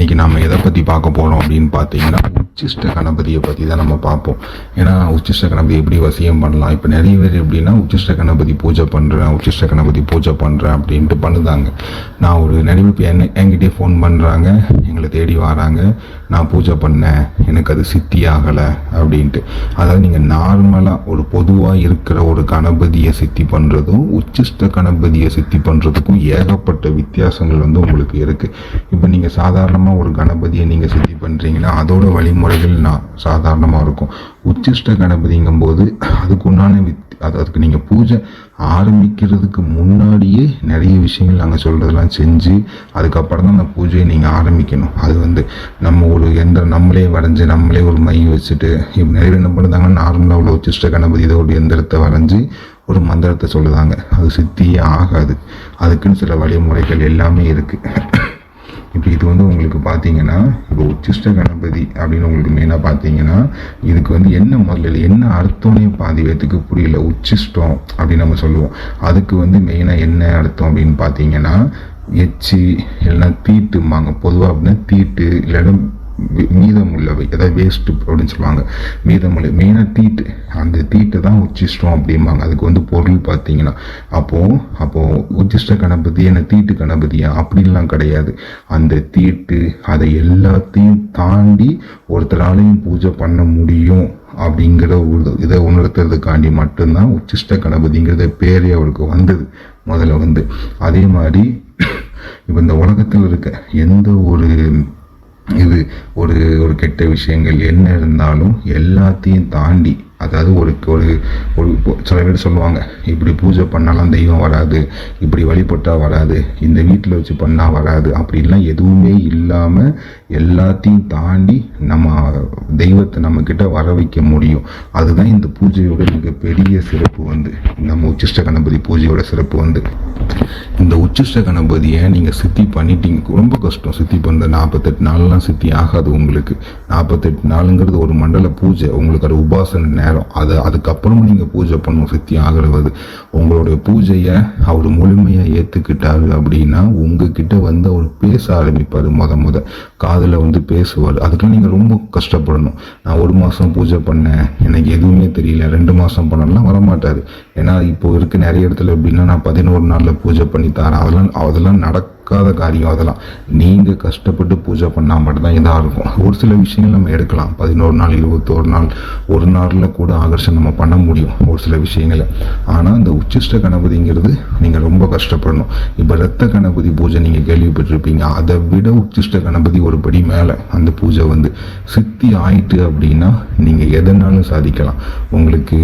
இன்றைக்கி நம்ம எதை பற்றி பார்க்க போகிறோம் அப்படின்னு பார்த்தீங்கன்னா உச்சிஷ்ட கணபதியை பற்றி தான் நம்ம பார்ப்போம். ஏன்னா உச்சிஷ்ட கணபதி எப்படி வசியம் பண்ணலாம். இப்போ நிறைய பேர் எப்படின்னா உச்சிஷ்ட கணபதி பூஜை பண்ணுறேன் அப்படின்ட்டு பண்ணுதாங்க. நான் ஒரு நிறைய பேர் என்கிட்டே ஃபோன் பண்ணுறாங்க, எங்களை தேடி வராங்க, நான் பூஜை பண்ணேன் எனக்கு அது சித்தி ஆகலை அப்படின்ட்டு. அதாவது நீங்கள் நார்மலாக ஒரு பொதுவாக இருக்கிற ஒரு கணபதியை சித்தி பண்ணுறதும் உச்சிஷ்ட கணபதியை சித்தி பண்ணுறதுக்கும் ஏகப்பட்ட வித்தியாசங்கள் உங்களுக்கு இருக்குது. இப்போ நீங்கள் சாதாரணமாக ஒரு கணபதியை நீங்கள் சித்தி பண்ணுறீங்கன்னா அதோட வழிமுறைகள் சாதாரணமாக இருக்கும். உச்சிஷ்ட கணபதிங்கும்போது அதுக்குண்டான அதுக்கு நீங்கள் பூஜை ஆரம்பிக்கிறதுக்கு முன்னாடியே நிறைய விஷயங்கள் நாங்கள் சொல்கிறதெல்லாம் செஞ்சு அதுக்கப்புறம் தான் அந்த பூஜையை நீங்கள் ஆரம்பிக்கணும். அது நம்ம ஒரு நம்மளே வரைஞ்சி நம்மளே ஒரு மை வச்சுட்டு இப்போ நிறைய என்ன பண்ணுறாங்கன்னா நார்மலாக உள்ள உச்சிஷ்ட கணபதி இதை ஒரு எந்திரத்தை வரைஞ்சி ஒரு மந்திரத்தை சொல்லுதாங்க. அது சித்தியே ஆகாது. அதுக்குன்னு சில வழிமுறைகள் எல்லாமே இருக்குது. இப்போ இது உங்களுக்கு பார்த்தீங்கன்னா இப்போ உச்சிஷ்ட கணபதி அப்படின்னு உங்களுக்கு மெயினாக பார்த்தீங்கன்னா இதுக்கு என்ன முதல்ல என்ன அர்த்தம்னே பாதி பேத்துக்கு புரியல. உச்சிஷ்டம் அப்படின்னு நம்ம சொல்லுவோம். அதுக்கு மெயினாக என்ன அர்த்தம் அப்படின்னு பார்த்தீங்கன்னா எச்சி இல்லைன்னா தீட்டும்பாங்க. பொதுவாக அப்படின்னா தீட்டு இல்லைன்னா மீதம் உள்ளவை, அதாவது வேஸ்ட்டு அப்படின்னு சொல்லுவாங்க. மீதமுள்ள மெயினாக தீட்டு, அந்த தீட்டை தான் உச்சிஷ்டம் அப்படிம்பாங்க. அதுக்கு பொருள் பார்த்தீங்கன்னா அப்போது உச்சிஷ்ட கணபதி என்ன தீட்டு கணபதியா அப்படின்லாம் கிடையாது. அந்த தீட்டு அதை எல்லாத்தையும் தாண்டி ஒருத்தராலையும் பூஜை பண்ண முடியும் அப்படிங்கிற இதை உணர்த்துறதுக்காண்டி மட்டும்தான் உச்சிஷ்ட கணபதிங்கிறத பேரே அவருக்கு வந்தது முதல்ல. அதே மாதிரி இப்போ இந்த உலகத்தில் இருக்க எந்த ஒரு கெட்ட விஷயங்கள் என்ன இருந்தாலும் எல்லாத்தையும் தாண்டி, அதாவது ஒரு சில பேர் சொல்லுவாங்க இப்படி பூஜை பண்ணாலும் தெய்வம் வராது, இப்படி வழிபட்டால் வராது, இந்த வீட்டில் வச்சு பண்ணால் வராது, அப்படின்லாம் எதுவுமே இல்லாமல் எல்லாத்தையும் தாண்டி நம்ம தெய்வத்தை நம்மக்கிட்ட வர வைக்க முடியும். அதுதான் இந்த பூஜையோட மிகப்பெரிய சிறப்பு. நம்ம உச்சிஷ்ட கணபதி பூஜையோட சிறப்பு இந்த உச்சிஷ்ட கணபதியை நீங்கள் சித்தி பண்ணிட்டீங்க. ரொம்ப கஷ்டம் சித்தி பண்ணுற. 48 நாள்லாம் சித்தி ஆகாது உங்களுக்கு. 48 நாளுங்கிறது ஒரு மண்டல பூஜை. உங்களுக்கு அது உபாசன நேரம். அதுக்கப்புறமும் நீங்கள் பூஜை பண்ணணும் சித்தி ஆகிறது. உங்களுடைய பூஜையை அவர் முழுமையாக ஏற்றுக்கிட்டாரு அப்படின்னா உங்ககிட்ட அவர் பேச ஆரம்பிப்பார். முத காதில் பேசுவார். அதுக்கெல்லாம் நீங்கள் ரொம்ப கஷ்டப்படணும். நான் 1 மாதம் பூஜை பண்ணேன் எனக்கு எதுவுமே தெரியல, 2 மாதம் பண்ணலாம் வரமாட்டார். ஏன்னா இப்போ இருக்க நிறைய இடத்துல எப்படின்னா நான் 11 நாளில் பூஜை பண்ணி தரேன். அதெல்லாம் நடக்காத காரியம். அதெல்லாம் நீங்கள் கஷ்டப்பட்டு பூஜை பண்ணால் மட்டும்தான் இதாக இருக்கும். ஒரு சில விஷயங்கள் நம்ம எடுக்கலாம். 11 நாள் 21 நாள் ஒரு நாளில் கூட ஆகர்ஷம் நம்ம பண்ண முடியும் ஒரு சில விஷயங்களை. ஆனால் இந்த உச்சிஷ்ட கணபதிங்கிறது நீங்கள் ரொம்ப கஷ்டப்படணும். இப்போ ரத்த கணபதி பூஜை நீங்கள் கேள்விப்பட்டிருப்பீங்க. அதை விட உச்சிஷ்ட கணபதி ஒரு படி மேலே. அந்த பூஜை சித்தி ஆயிட்டு அப்படின்னா நீங்கள் எதனாலும் சாதிக்கலாம். உங்களுக்கு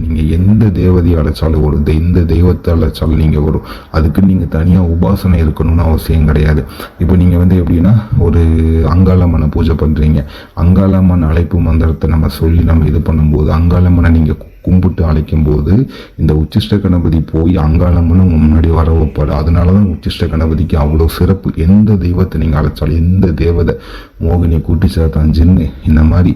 நீங்கள் எந்த தேவதையை அழைச்சாலும் வரும், எந்த தெய்வத்தை அழைச்சாலும் நீங்கள் வரும். அதுக்கு நீங்கள் தனியாக உபாசனை இருக்கணும்னு அவசியம் கிடையாது. இப்போ நீங்கள் எப்படின்னா ஒரு அங்காளம்மனை பூஜை பண்ணுறீங்க. அங்காளம்மன் அழைப்பு மந்திரத்தை நம்ம சொல்லி நம்ம இது பண்ணும்போது அங்காளம்மனை நீங்கள் கும்பிட்டு அழைக்கும் போது இந்த உச்சிஷ்ட கணபதி போய் அங்காளம்மனு முன்னாடி வர வைப்பாரு. அதனால தான் உச்சிஷ்ட கணபதிக்கு அவ்வளோ சிறப்பு. எந்த தெய்வத்தை நீங்கள் அழைச்சாலும், எந்த தேவதை மோகினி கூட்டி சேர்த்தான் ஜின்னு இந்த மாதிரி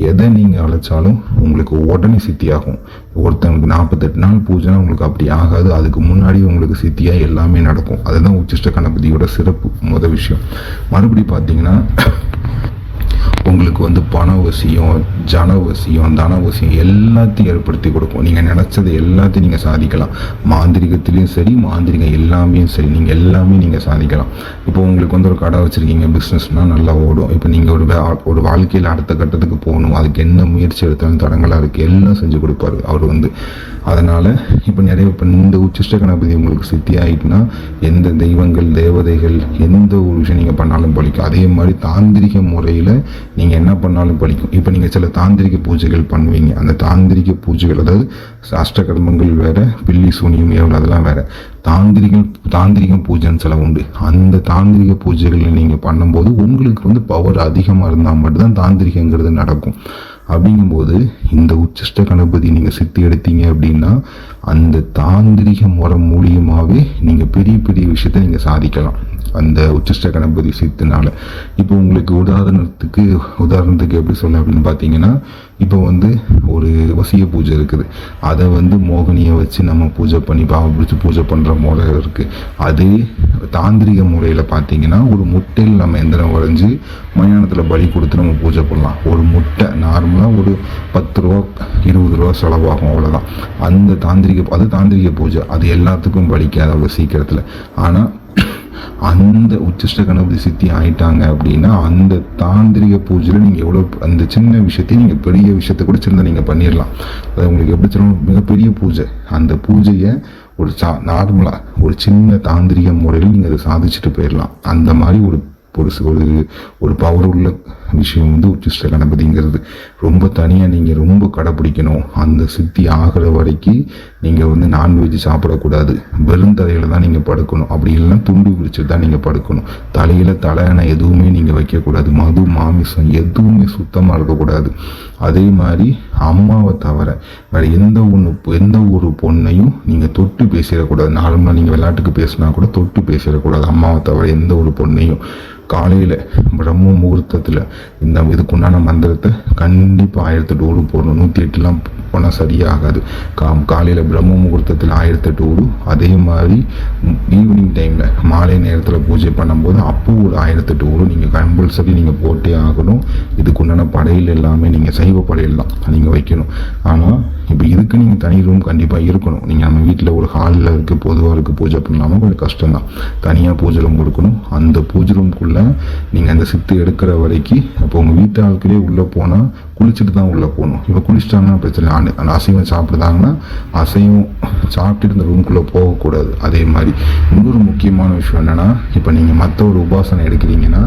எதை நீங்கள் அழைச்சாலும் உங்களுக்கு உடனே சித்தியாகும். ஒருத்தவங்களுக்கு 48 நாள் பூஜைனா உங்களுக்கு அப்படி ஆகாது. அதுக்கு முன்னாடி உங்களுக்கு சித்தியாக எல்லாமே நடக்கும். அதுதான் உச்சிஷ்ட கணபதியோட சிறப்பு. விஷயம் மறுபடி பார்த்தீங்கன்னா உங்களுக்கு பணவசியம், ஜனவசியம், தனவசியம் எல்லாத்தையும் ஏற்படுத்தி கொடுக்கும். நீங்கள் நினச்சது எல்லாத்தையும் நீங்கள் சாதிக்கலாம். மாந்திரிகத்திலையும் சரி, மாந்திரிகம் எல்லாமே சரி, நீங்கள் எல்லாமே நீங்கள் சாதிக்கலாம். இப்போ உங்களுக்கு ஒரு கடை வச்சுருக்கீங்க, பிஸ்னஸ்னால் நல்லா ஓடும். இப்போ நீங்கள் ஒரு வாழ்க்கையில் அடுத்த கட்டத்துக்கு போகணும், அதுக்கு என்ன முயற்சி எடுத்தாலும் தடங்களாக இருக்குது, எல்லாம் செஞ்சு கொடுப்பாரு அவர். அதனால் இப்போ இந்த உச்சிஷ்ட கணபதி உங்களுக்கு சித்தி ஆகிட்டுனா எந்த தெய்வங்கள் தேவதைகள் எந்த ஒரு விஷயம் நீங்கள் பண்ணாலும் பழிக்கும். அதே மாதிரி தாந்திரிக முறையில் நீங்கள் என்ன பண்ணாலும் பழிக்கும். இப்போ நீங்கள் சில தாந்திரிக பூஜைகள் பண்ணுவீங்க. அந்த தாந்திரிக பூஜைகள் அதாவது அஷ்டகர்மங்கள் வேறு, பில்லி சூனியம் ஏவல் அதெல்லாம் வேறு. தாந்திரிகம் பூஜைன்னு சில உண்டு. அந்த தாந்திரிக பூஜைகளை நீங்கள் பண்ணும்போது உங்களுக்கு பவர் அதிகமாக இருந்தால் மட்டும்தான் தாந்திரிகங்கிறது நடக்கும். அப்படிங்கும்போது இந்த உச்சிஷ்ட கணபதி நீங்கள் சித்தி எடுத்தீங்க அப்படின்னா அந்த தாந்திரிக முறை மூலியமாகவே நீங்கள் பெரிய பெரிய விஷயத்தை நீங்கள் சாதிக்கலாம். அந்த உச்சிஷ்ட கணபதி சித்துனால. இப்போ உங்களுக்கு உதாரணத்துக்கு எப்படி சொல்ல அப்படின்னு பார்த்தீங்கன்னா, இப்போ வந்து ஒரு வசிய பூஜை இருக்குது, அதை வந்து மோகினியை வச்சு நம்ம பூஜை பண்ணி பாவம் பிடிச்சி பூஜை பண்ணுற முறை இருக்குது. அதே தாந்திரிக முறையில் பார்த்தீங்கன்னா, ஒரு முட்டையில் நம்ம எந்திரம் வரைஞ்சி மயானத்தில் பலி கொடுத்து நம்ம பூஜை பண்ணலாம். ஒரு முட்டை நார்மலாக ஒரு 10 ரூபா 20 ரூபா செலவாகும், அவ்வளோதான். அது தாந்திரிக பூஜை, அது எல்லாத்துக்கும் பலிக்காது அவ்வளோ சீக்கிரத்தில். ஆனால் அந்த உச்சிஷ்ட கணபதி சித்தி ஆயிட்டாங்க அப்படின்னா, அந்த தாந்திரிக பூஜையில் நீங்கள் எவ்வளோ அந்த சின்ன விஷயத்தையும் நீங்கள் பெரிய விஷயத்தை கூட சின்ன நீங்கள் பண்ணிடலாம். அது உங்களுக்கு எப்படி சொல்லணும், மிகப்பெரிய பூஜை. அந்த பூஜையை ஒரு நார்மலாக ஒரு சின்ன தாந்திரிக முறையில் நீங்கள் அதை சாதிச்சுட்டு போயிடலாம். அந்த மாதிரி ஒரு ஒரு பவர் உள்ள விஷயம் வந்து உச்சிஷ்ட கணபதிங்கிறது. ரொம்ப தனியாக நீங்கள் ரொம்ப கடைப்பிடிக்கணும். அந்த சித்தி ஆகிற வரைக்கும் நீங்கள் வந்து நான்வெஜ் சாப்பிடக்கூடாது. வெறும் தலையில் தான் நீங்கள் படுக்கணும். அப்படி இல்லைன்னா துண்டு பிடிச்சிட்டு தான் நீங்கள் படுக்கணும். தலையில் தலையணை எதுவுமே நீங்கள் வைக்கக்கூடாது. மது மாமிசம் எதுவுமே சுத்தமாக இருக்கக்கூடாது. அதே மாதிரி அம்மாவை தவிர வேறு எந்த ஒரு பொண்ணையும் நீங்கள் தொட்டு பேசிடக்கூடாது. நார்மலாக நீங்கள் விளையாட்டுக்கு பேசினா கூட தொட்டு பேசிடக்கூடாது. அம்மாவை தவிர எந்த ஒரு பொண்ணையும். காலையில் பிரம்ம முகூர்த்தத்தில் இதுக்குண்டான மந்திரத்தை கண்டிப்பாக 1008 ஊடு போடணும். 108லாம் போனால் சரியாகாது. காலையில் பிரம்ம முகூர்த்தத்தில் 1008 ஊடு. அதே மாதிரி ஈவினிங் டைமில் மாலை நேரத்தில் பூஜை பண்ணும்போது அப்போ ஒரு 1008 ஊடு நீங்கள் கம்பல்சரி நீங்கள் போட்டே ஆகணும். இதுக்குண்டான படையில் எல்லாமே நீங்கள் சைவ படையில் தான் நீங்கள் வைக்கணும். ஆனால் இப்போ இதுக்கு நீங்கள் தனி ரூம் கண்டிப்பாக இருக்கணும். நீங்கள் நம்ம வீட்டில் ஒரு ஹாலில் இருக்குது, பொதுவாக இருக்குது, பூஜை பண்ணலாமல் கொஞ்சம் கஷ்டம்தான். தனியாக பூஜை ரூம் கொடுக்கணும். அந்த பூஜை ரூம்குள்ளே நீங்கள் அந்த சித்து எடுக்கிற வரைக்கும் இப்போ உங்கள் வீட்டு ஆட்களே உள்ளே போனால் குளிச்சுட்டு தான் உள்ளே போகணும். இப்போ குளிச்சிட்டாங்கன்னா பிரச்சனை. அந்த அசைவம் சாப்பிடுதாங்கன்னா அசைவம் சாப்பிட்டுட்டு இந்த ரூம்குள்ளே போகக்கூடாது. அதே மாதிரி இன்னொரு முக்கியமான விஷயம் என்னென்னா, இப்போ நீங்கள் மற்ற ஒரு உபாசனை எடுக்கிறீங்கன்னா,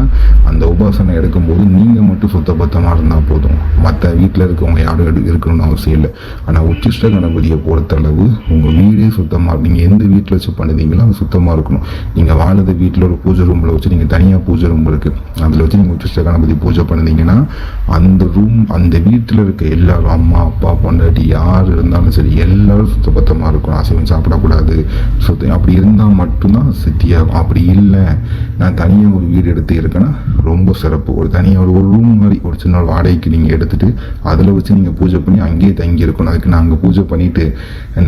அந்த உபாசனை எடுக்கும்போது நீங்கள் மட்டும் சுத்தபத்தமாக இருந்தால் போதும். மற்ற வீட்டில் இருக்கவங்க யாரும் இருக்கணும்னு அவசியம் இல்லை. ஆனால் உச்சிஷ்ட கணபதியை பொறுத்தளவு உங்கள் வீடே சுத்தமாக, நீங்கள் எந்த வீட்டில் வச்சு பண்ணுறீங்களோ அது சுத்தமாக இருக்கணும். நீங்கள் வாழது வீட்டில் ஒரு பூஜை ரூமில் வச்சு, நீங்கள் தனியாக பூஜை ரூம் இருக்குது, அதில் வச்சு நீங்கள் உச்சிஷ்ட கணபதி பூஜை பண்ணுறீங்கன்னா, அந்த வீட்டில் இருக்க எல்லாரும், அம்மா அப்பா பொண்டாட்டி யார் இருந்தாலும் சரி, எல்லாரும் சுத்தபத்தமாக இருக்கணும். அசைவம் சாப்பிடக்கூடாது. அப்படி இருந்தால் மட்டும்தான் சித்தியாகும். அப்படி இல்லை, நான் தனியாக ஒரு வீடு எடுத்து இருக்கேன்னா ரொம்ப சிறப்பு. ஒரு தனியாக ஒரு ரூம் மாதிரி ஒரு சின்ன வாடகைக்கு நீங்கள் எடுத்துகிட்டு அதில் வச்சு நீங்கள் பூஜை பண்ணி அங்கேயே தங்கி இருக்கணும். அதுக்கு நான் அங்கே பூஜை பண்ணிவிட்டு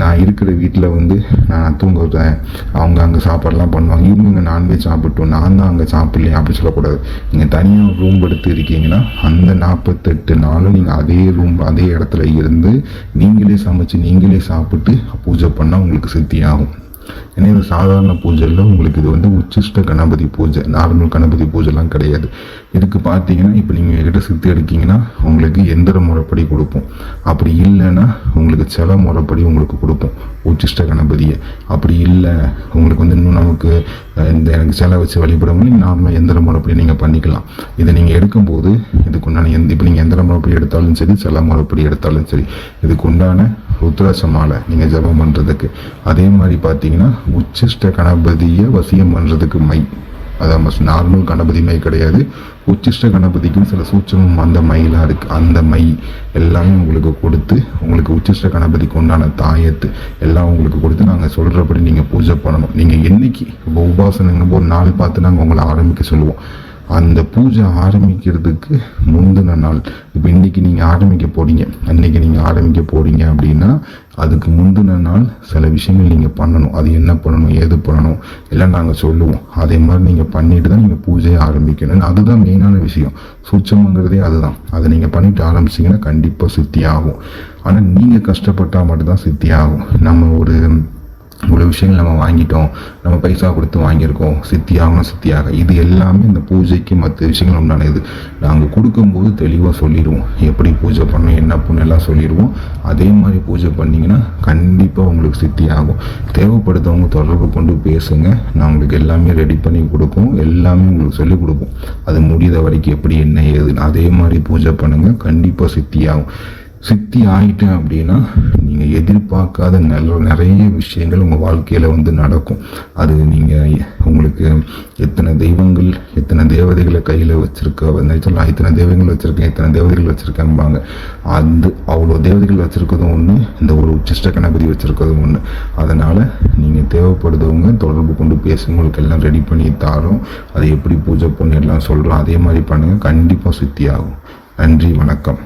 நான் இருக்கிற வீட்டில் வந்து நான் தூங்குறேன், அவங்க அங்கே சாப்பாடெல்லாம் பண்ணுவாங்க, இவங்க நான்வெஜ் சாப்பிட்டோம், நான் தான் அங்கே சாப்பிட்லையே அப்படி சொல்லக்கூடாது. நீங்கள் தனியாக ரூம் எடுத்து இருக்கீங்கன்னா அந்த 48 நாளும் நீங்கள் அதே இடத்துல இருந்து நீங்களே சமைச்சு நீங்களே சாப்பிட்டு பூஜை பண்ணால் உங்களுக்கு சித்தியாகும். ஏன்னா இது சாதாரண பூஜை இல்லை, உங்களுக்கு இது வந்து உச்சிஷ்ட கணபதி பூஜை, நார்மல் கணபதி பூஜைலாம் கிடையாது. இதுக்கு பார்த்தீங்கன்னா இப்போ நீங்கள் என்கிட்ட சித்தி எடுக்கீங்கன்னா உங்களுக்கு எந்திர முறைப்படி கொடுப்போம். அப்படி இல்லைன்னா உங்களுக்கு சில முறைப்படி உங்களுக்கு கொடுப்போம் உச்சிஷ்ட கணபதியை. அப்படி இல்லை உங்களுக்கு வந்து இன்னும் நமக்கு எனக்கு சிலை வச்சு வழிபடாமல் நீங்கள் நார்மலாக எந்திர முறைப்படி நீங்கள் பண்ணிக்கலாம். இதை நீங்கள் எடுக்கும்போது இதுக்குண்டான இப்போ நீங்கள் எந்திர முறைப்படி எடுத்தாலும் சரி, சில முறைப்படி எடுத்தாலும் சரி, இதுக்குண்டான ருத்ராட்ச மாலை நீங்கள் ஜபம் பண்ணுறதுக்கு. அதே மாதிரி பார்த்தீங்கன்னா உச்சிஷ்ட கணபதியை வசியம் பண்ணுறதுக்கு மை, அதான் நார்மல் கணபதி மை கிடையாது. உச்சிஷ்ட கணபதிக்கும் சில சூட்சமும் அந்த மையெல்லாம் இருக்குது. அந்த மை எல்லாமே உங்களுக்கு கொடுத்து, உங்களுக்கு உச்சிஷ்ட கணபதிக்கு உண்டான தாயத்து எல்லாம் உங்களுக்கு கொடுத்து நாங்கள் சொல்கிறபடி நீங்கள் பூஜை பண்ணணும். நீங்கள் என்னைக்கு இப்போ உபாசனைங்கும் ஒரு நாள் பார்த்து நாங்கள் உங்களை ஆரம்பிக்க சொல்லுவோம். அந்த பூஜை ஆரம்பிக்கிறதுக்கு முந்தின நாள், இப்போ இன்றைக்கி நீங்கள் ஆரம்பிக்க போகிறீங்க அப்படின்னா அதுக்கு முந்தின நாள் சில விஷயங்கள் நீங்கள் பண்ணணும். அது என்ன பண்ணணும், ஏது பண்ணணும் எல்லாம் நாங்கள் சொல்லுவோம். அதே மாதிரி நீங்கள் பண்ணிட்டு தான் நீங்கள் பூஜையை ஆரம்பிக்கணும். அதுதான் மெயினான விஷயம். சூட்சம்ங்கிறதே அதுதான். அதை நீங்கள் பண்ணிட்டு ஆரம்பிச்சிங்கன்னா கண்டிப்பாக சித்தி ஆகும். ஆனால் நீங்கள் கஷ்டப்பட்டால் மட்டும்தான் சித்தி ஆகும். நம்ம இவ்வளோ விஷயங்கள் நம்ம வாங்கிட்டோம், நம்ம பைசா கொடுத்து வாங்கியிருக்கோம், சித்தியாக இது எல்லாமே இந்த பூஜைக்கு மற்ற விஷயங்கள் உண்டான இது நாங்கள் கொடுக்கும்போது தெளிவாக சொல்லிடுவோம். எப்படி பூஜை பண்ணணும், என்ன பண்ணணும் எல்லாம் சொல்லிடுவோம். அதே மாதிரி பூஜை பண்ணிங்கன்னா கண்டிப்பாக உங்களுக்கு சித்தி ஆகும். தேவைப்படுத்தவங்க தொடர்பு கொண்டு பேசுங்க, நான் உங்களுக்கு எல்லாமே ரெடி பண்ணி கொடுப்போம், எல்லாமே உங்களுக்கு சொல்லிக் கொடுப்போம். அது முடிந்த வரைக்கும் எப்படி என்ன ஏதுன்னு அதே மாதிரி பூஜை பண்ணுங்கள், கண்டிப்பாக சித்தி ஆகும். சித்தி ஆகிட்டேன் அப்படின்னா நீங்கள் எதிர்பார்க்காத நிறைய விஷயங்கள் உங்கள் வாழ்க்கையில் வந்து நடக்கும். அது நீங்கள் உங்களுக்கு எத்தனை தெய்வங்கள் எத்தனை தேவதைகளை கையில் வச்சுருக்க சொல்லலாம், இத்தனை தெய்வங்கள் வச்சுருக்கேன் இத்தனை தேவதைகள் வச்சுருக்கேன்பாங்க. அவ்வளோ தேவதைகள் வச்சுருக்கதும் ஒன்று, இந்த ஒரு உச்சிஷ்ட கணபதி வச்சுருக்கதும் ஒன்று. அதனால் நீங்கள் தேவைப்படுறவங்க தொடர்பு கொண்டு பேசுங்களுக்கு எல்லாம் ரெடி பண்ணி தாரோம். அதை எப்படி பூஜை பண்ணி எல்லாம் சொல்கிறோம், அதே மாதிரி பண்ணுங்கள், கண்டிப்பாக சுத்தி ஆகும். நன்றி, வணக்கம்.